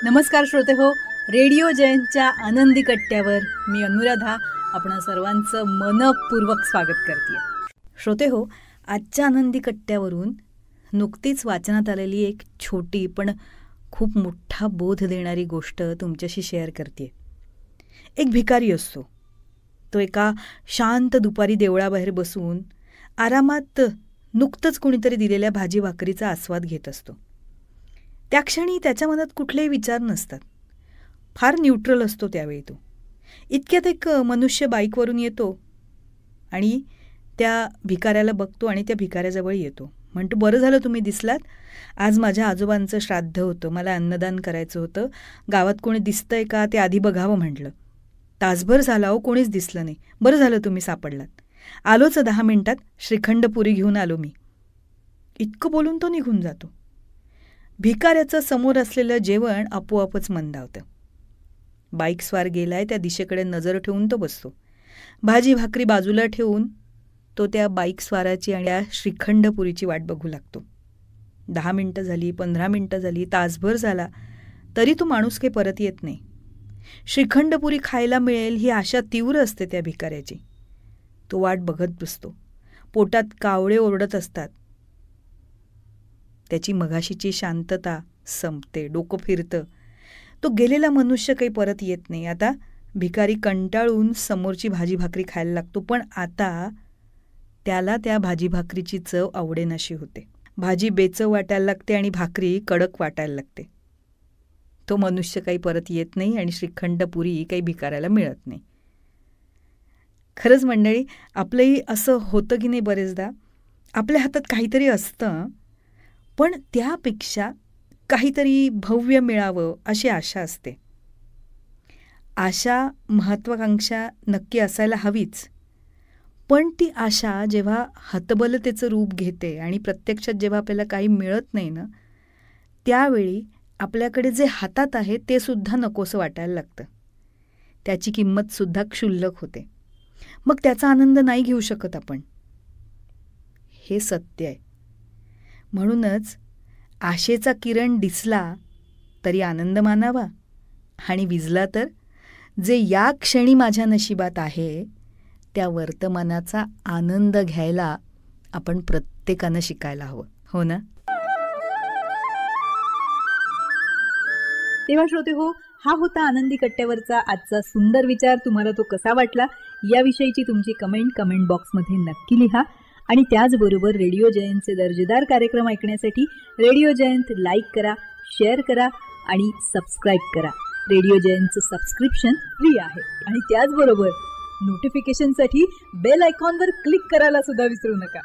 नमस्कार श्रोते हो, रेडिओ जयंतच्या आनंदी कट्ट्यावर मी अनुराधा आपण सर्वांचं मनपूर्वक स्वागत करते. श्रोते हो, आजच्या आनंदी कट्ट्यावरून नुकतीच वाचनात आलेली एक छोटी पण खूप मोठा बोध देणारी गोष्ट तुमच्याशी शेअर करते. एक भिकारी असतो. तो एका शांत दुपारी देवळाबाहेर बसून आरामात नुकतंच कुणीतरी दिलेल्या भाजी भाकरीचा आस्वाद घेत असतो. त्या क्षणी त्याच्या मनात कुठलेही विचार नसतात. फार न्यूट्रल असतो त्यावेळी तो. इतक्यात एक मनुष्य बाईकवरून येतो आणि त्या भिकाऱ्याला बघतो आणि त्या भिकाऱ्याजवळ येतो. म्हणतो, बरं झालं तुम्ही दिसलात. आज माझ्या आजोबांचं श्राद्ध होतं, मला अन्नदान करायचं होतं. गावात कोणी दिसतंय का ते आधी बघावं म्हटलं. तासभर झाला हो, कोणीच दिसलं नाही. बरं झालं तुम्ही सापडलात. आलोच 10 मिनिटात, श्रीखंड पुरी घेऊन आलो मी. इतकं बोलून तो निघून जातो. भिकाऱ्याचं समोर असलेलं जेवण आपोआपच मंदावतं. बाईकस्वार गेलाय त्या दिशेकडे नजर ठेवून तो बसतो. भाजी भाकरी बाजूला ठेवून तो त्या बाईकस्वाराची आणि त्या श्रीखंडपुरीची वाट बघू लागतो. 10 मिनिटं झाली, 15 मिनिटं झाली, तासभर झाला, तरी तो माणूस काही परत येत नाही. श्रीखंडपुरी खायला मिळेल ही आशा तीव्र असते त्या भिकाऱ्याची. तो वाट बघत बसतो. पोटात कावळे ओरडत असतात. त्याची मघाशीची शांतता संपते, डोकं फिरतं. तो गेलेला मनुष्य काही परत येत नाही. आता भिकारी कंटाळून समोरची भाजी भाकरी खायला लागतो, पण आता त्याला त्या भाजी भाकरीची चव आवडेनाशी होते. भाजी बेचव वाटायला लागते आणि भाकरी कडक वाटायला लागते. तो मनुष्य काही परत येत नाही आणि श्रीखंडपुरी काही भिकाऱ्याला मिळत नाही. खरंच मंडळी, आपलंही असं होतं की नाही बरेचदा. आपल्या हातात काहीतरी असतं, पण त्यापेक्षा काहीतरी भव्य मिळावं अशी आशा असते. आशा, महत्त्वाकांक्षा नक्की असायला हवीच. पण ती आशा जेव्हा हतबलतेचं रूप घेते आणि प्रत्यक्षात जेव्हा आपल्याला काही मिळत नाही ना, त्यावेळी आपल्याकडे जे हातात आहे ते सुद्धा नकोसं वाटायला लागतं. त्याची किंमतसुद्धा क्षुल्लक होते. मग त्याचा आनंद नाही घेऊ शकत आपण. हे सत्य आहे. म्हणूनच आशेचा किरण दिसला तरी आनंद मानावा आणि विझला तर जे या क्षणी माझ्या नशिबात आहे त्या वर्तमानाचा आनंद घ्यायला आपण प्रत्येकानं शिकायला हवं, हो ना? तेव्हा श्रोते हो, हा होता आनंदी कट्ट्यावरचा आजचा सुंदर विचार. तुम्हाला तो कसा वाटला याविषयीची तुमची कमेंट बॉक्समध्ये नक्की लिहा. आणि त्याचबरोबर रेडिओ जयंतचे दर्जेदार कार्यक्रम ऐकण्यासाठी रेडिओ जयंत लाईक करा, शेअर करा आणि सबस्क्राईब करा. रेडिओ जयंतचं सबस्क्रिप्शन फ्री आहे. आणि त्याचबरोबर नोटिफिकेशनसाठी बेल आयकॉनवर क्लिक करायला सुद्धा विसरू नका.